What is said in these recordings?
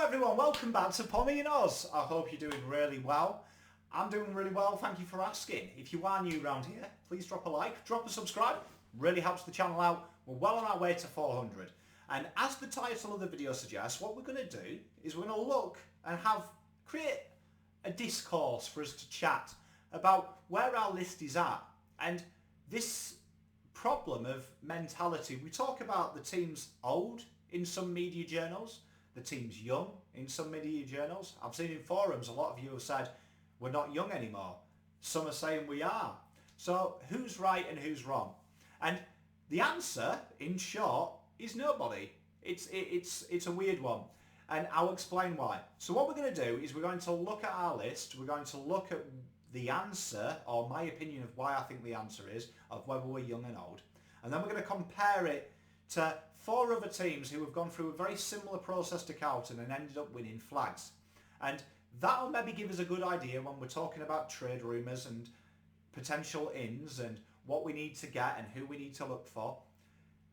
everyone, welcome back to Pommy and Oz. I hope you're doing really well. I'm doing really well, thank you for asking. If you are new around here, please drop a like, drop a subscribe, really helps the channel out. We're well on our way to 400. And as the title of the video suggests, what we're going to do is we're going to look and create a discourse for us to chat about where our list is at. And this problem of mentality, we talk about the team's old in some media journals, the team's young in some media journals. I've seen in forums a lot of you have said we're not young anymore. Some are saying we are. So who's right and who's wrong? And the answer, in short, is nobody. It's a weird one. And I'll explain why. So what we're going to do is we're going to look at our list. We're going to look at the answer, or my opinion of why I think the answer is, of whether we're young and old. And then we're going to compare it to 4 other teams who have gone through a very similar process to Carlton and ended up winning flags. And that'll maybe give us a good idea when we're talking about trade rumours and potential ins and what we need to get and who we need to look for.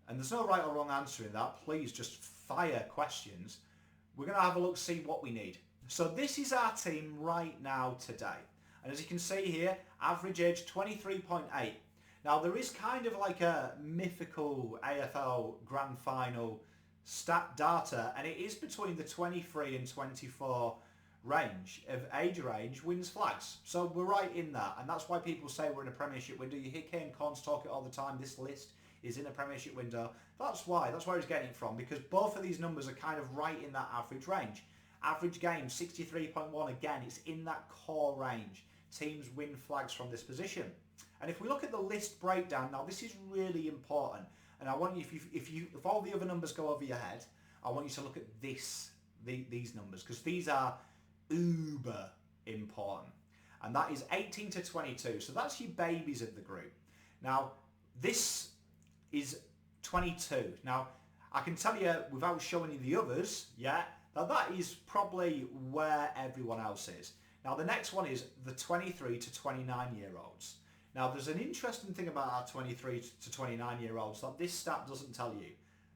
And there's no right or wrong answer in that. Please just fire questions. We're going to have a look, see what we need. So this is our team right now today. And as you can see here, average age 23.8. Now there is kind of like a mythical AFL Grand Final stat data, and it is between the 23 and 24 range of age range wins flags. So we're right in that, and that's why people say we're in a Premiership window. You hear Kane Corns talk it all the time, this list is in a Premiership window. That's where he's getting it from, because both of these numbers are kind of right in that average range. Average game 63.1, again, it's in that core range. Teams win flags from this position. And if we look at the list breakdown, now this is really important, and I want you, if all the other numbers go over your head, I want you to look at these numbers, because these are uber important, and that is 18 to 22. So that's your babies of the group. Now this is 22. Now I can tell you without showing you the others yet that is probably where everyone else is. Now the next one is the 23 to 29 year olds. Now there's an interesting thing about our 23 to 29 year olds that this stat doesn't tell you.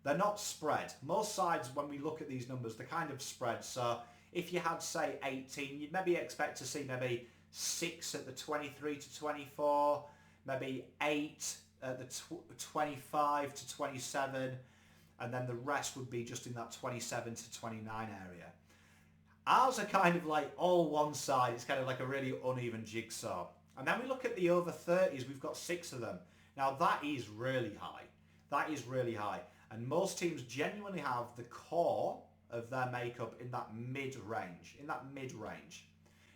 They're not spread. Most sides, when we look at these numbers, they're kind of spread. So if you had, say, 18, you'd maybe expect to see maybe 6 at the 23 to 24, maybe 8 at the 25 to 27, and then the rest would be just in that 27 to 29 area. Ours are kind of like all one side. It's kind of like a really uneven jigsaw. And then we look at the over 30s. We've got 6 of them. Now that is really high. That is really high. And most teams genuinely have the core of their makeup in that mid-range.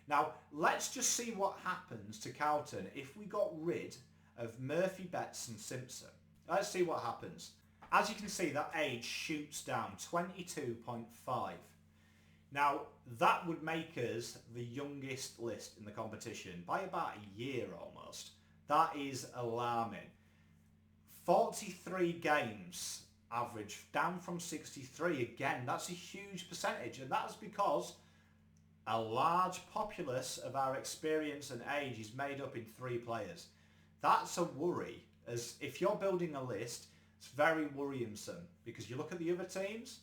Now let's just see what happens to Carlton if we got rid of Murphy, Betts and Simpson. Let's see what happens. As you can see, that age shoots down, 22.5. Now, that would make us the youngest list in the competition by about a year almost. That is alarming. 43 games average, down from 63. Again, that's a huge percentage, and that's because a large populace of our experience and age is made up in 3 players. That's a worry, as if you're building a list, it's very worrisome, because you look at the other teams,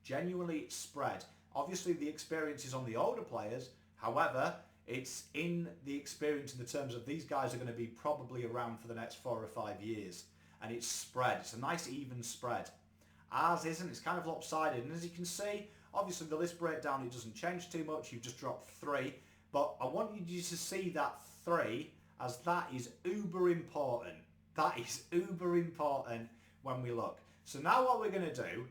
genuinely it's spread. Obviously the experience is on the older players, however, it's in the experience in the terms of these guys are going to be probably around for the next 4 or 5 years, and it's spread. It's a nice even spread. Ours isn't, it's kind of lopsided, and as you can see, obviously the list breakdown, it doesn't change too much, you've just dropped 3, but I want you to see that 3 as that is uber important. That is uber important when we look. So now what we're going to do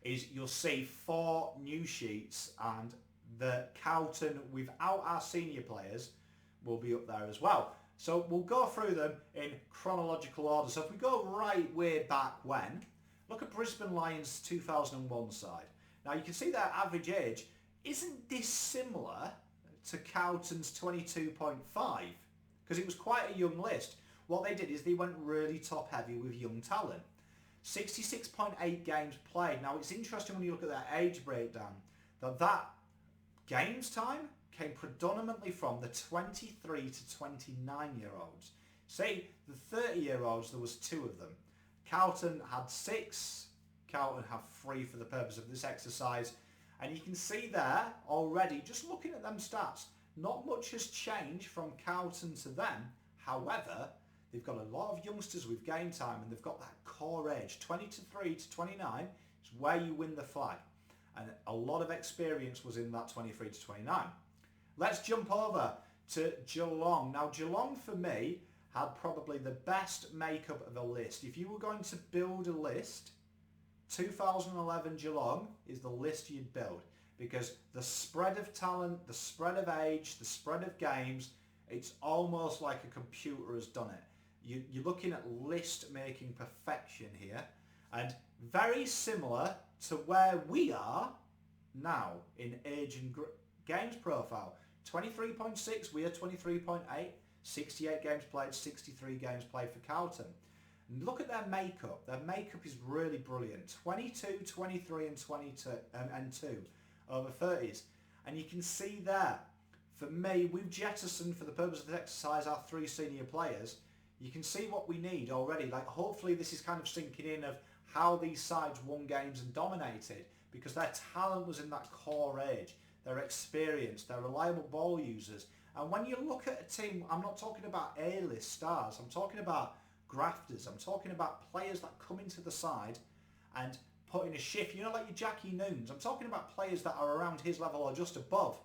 is you'll see 4 new sheets, and the Carlton without our senior players will be up there as well. So we'll go through them in chronological order. So if we go right way back when, look at Brisbane Lions 2001 side. Now you can see their average age isn't dissimilar to Carlton's 22.5, because it was quite a young list. What they did is they went really top heavy with young talent. 66.8 games played. Now it's interesting when you look at that age breakdown that games time came predominantly from the 23 to 29 year olds. See, the 30 year olds, there was 2 of them. Carlton had 6, Carlton have 3 for the purpose of this exercise, And you can see there already, just looking at them stats, not much has changed from Carlton to them. However, they've got a lot of youngsters with game time and they've got that core age. 23 to 29 is where you win the flag. And a lot of experience was in that 23 to 29. Let's jump over to Geelong. Now, Geelong for me had probably the best makeup of a list. If you were going to build a list, 2011 Geelong is the list you'd build, because the spread of talent, the spread of age, the spread of games, it's almost like a computer has done it. You're looking at list making perfection here, and very similar to where we are now in age and games profile. 23.6, we are 23.8, 68 games played, 63 games played for Carlton. And look at their makeup. Their makeup is really brilliant. 22, 23 and 22 and 2 over 30s. And you can see there, for me, we've jettisoned, for the purpose of the exercise, our 3 senior players. You can see what we need already. Like, hopefully this is kind of sinking in of how these sides won games and dominated, because their talent was in that core age, their experience, their reliable ball users. And when you look at a team, I'm not talking about A-list stars, I'm talking about grafters, I'm talking about players that come into the side and put in a shift, you know, like your Jackie Noons. I'm talking about players that are around his level or just above.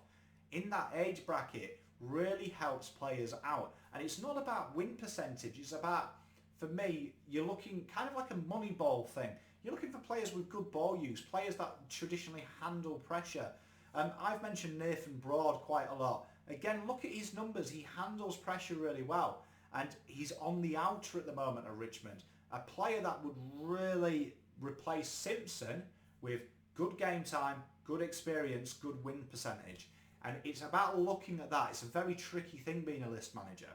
In that age bracket, really helps players out. And it's not about win percentage, it's about, for me, you're looking kind of like a money ball thing. You're looking for players with good ball use, players that traditionally handle pressure. I've mentioned Nathan Broad quite a lot. Again, look at his numbers. He handles pressure really well. And he's on the outer at the moment at Richmond. A player that would really replace Simpson with good game time, good experience, good win percentage. And it's about looking at that. It's a very tricky thing being a list manager.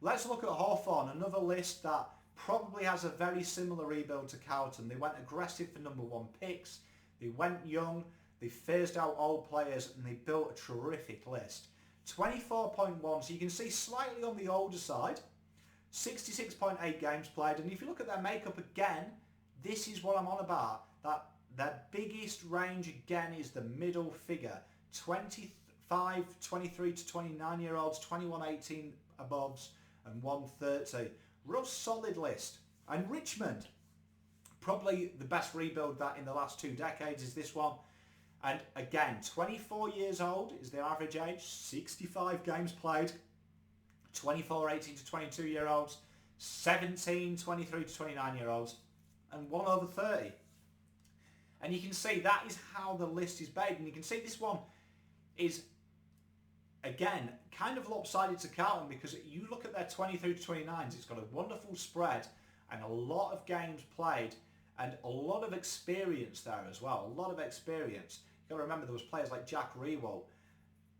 Let's look at Hawthorn, another list that probably has a very similar rebuild to Carlton. They went aggressive for number 1 picks. They went young. They phased out old players and they built a terrific list. 24.1, so you can see slightly on the older side. 66.8 games played, and if you look at their makeup again, this is what I'm on about. That their biggest range again is the middle figure. 25, 23 to 29 year olds, 21, 18 aboves, and 130. Real solid list. And Richmond, probably the best rebuild that in the last 2 decades is this one. And again, 24 years old is the average age, 65 games played, 24, 18 to 22 year olds, 17, 23 to 29 year olds, and 1 over 30. And you can see that is how the list is made. And you can see this one is, again, kind of lopsided to Carlton, because you look at their 23 to 29s, it's got a wonderful spread and a lot of games played and a lot of experience there as well, a lot of experience. You've got to remember there was players like Jack Rewalt,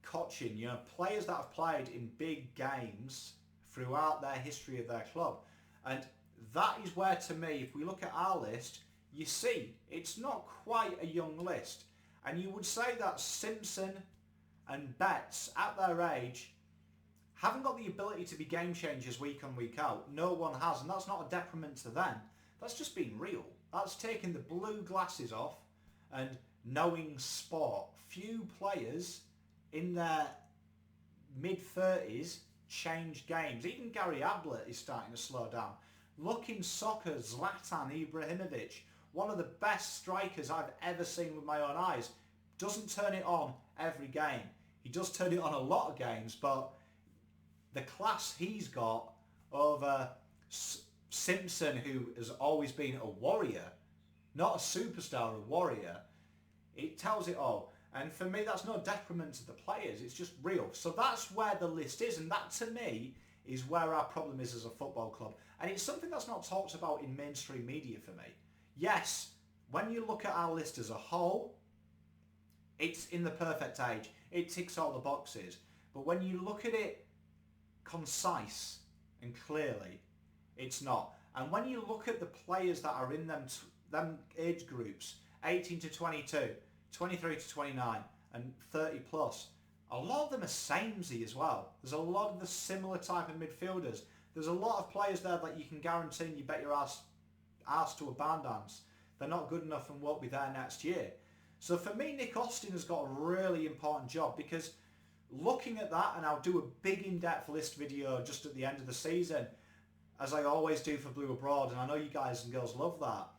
Cochin, you know, players that have played in big games throughout their history of their club. And that is where, to me, if we look at our list, you see it's not quite a young list. And you would say that Simpson and Betts, at their age, haven't got the ability to be game changers week on, week out. No one has, and that's not a detriment to them. That's just being real. That's taking the blue glasses off and knowing sport. Few players in their mid-30s change games. Even Gary Ablett is starting to slow down. Look in soccer, Zlatan Ibrahimovic, one of the best strikers I've ever seen with my own eyes, doesn't turn it on every game. He does turn it on a lot of games, but the class he's got over Simpson, who has always been a warrior, not a superstar, a warrior, it tells it all. And for me, that's no detriment to the players, it's just real. So that's where the list is, and that to me is where our problem is as a football club. And it's something that's not talked about in mainstream media for me. Yes, when you look at our list as a whole, it's in the perfect age. It ticks all the boxes. But when you look at it concise and clearly, it's not. And when you look at the players that are in them age groups, 18 to 22, 23 to 29 and 30 plus, a lot of them are samey as well. There's a lot of the similar type of midfielders. There's a lot of players there that you can guarantee and you bet your ass to a barn dance they're not good enough and won't be there next year. So for me, Nick Austin has got a really important job, because looking at that, and I'll do a big in-depth list video just at the end of the season, as I always do for Blue Abroad, and I know you guys and girls love that.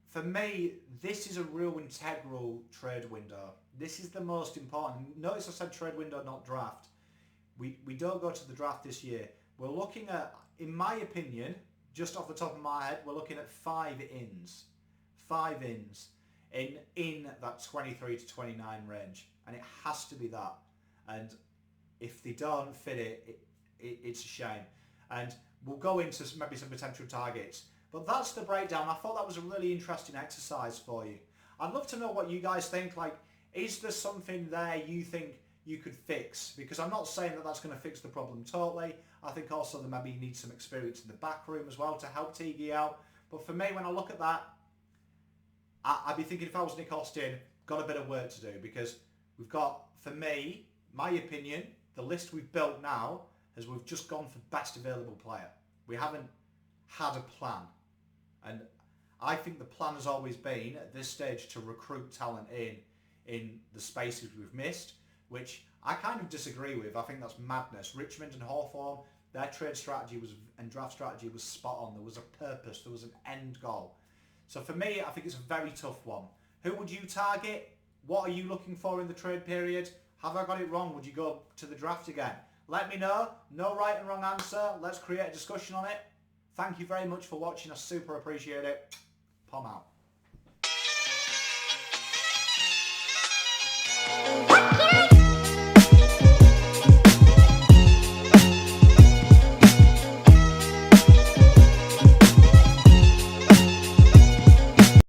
For me, this is a real integral trade window. This is the most important. Notice I said trade window, not draft. We don't go to the draft this year. We're looking at, in my opinion, just off the top of my head, we're looking at 5 ins. 5 ins in that 23 to 29 range. And it has to be that. And if they don't fit it's a shame. And we'll go into maybe some potential targets. But that's the breakdown. I thought that was a really interesting exercise for you. I'd love to know what you guys think. Like, is there something there you think you could fix? Because I'm not saying that that's going to fix the problem totally. I think also that maybe you need some experience in the back room as well to help Tiggy out. But for me, when I look at that, I'd be thinking, if I was Nick Austin, got a bit of work to do, because we've got, for me, my opinion, the list we've built now is we've just gone for best available player. We haven't had a plan. And I think the plan has always been, at this stage, to recruit talent in the spaces we've missed, which I kind of disagree with. I think that's madness. Richmond and Hawthorn, their trade strategy and draft strategy was spot on. There was a purpose. There was an end goal. So for me, I think it's a very tough one. Who would you target? What are you looking for in the trade period? Have I got it wrong? Would you go to the draft again? Let me know. No right and wrong answer. Let's create a discussion on it. Thank you very much for watching. I super appreciate it. Pom out.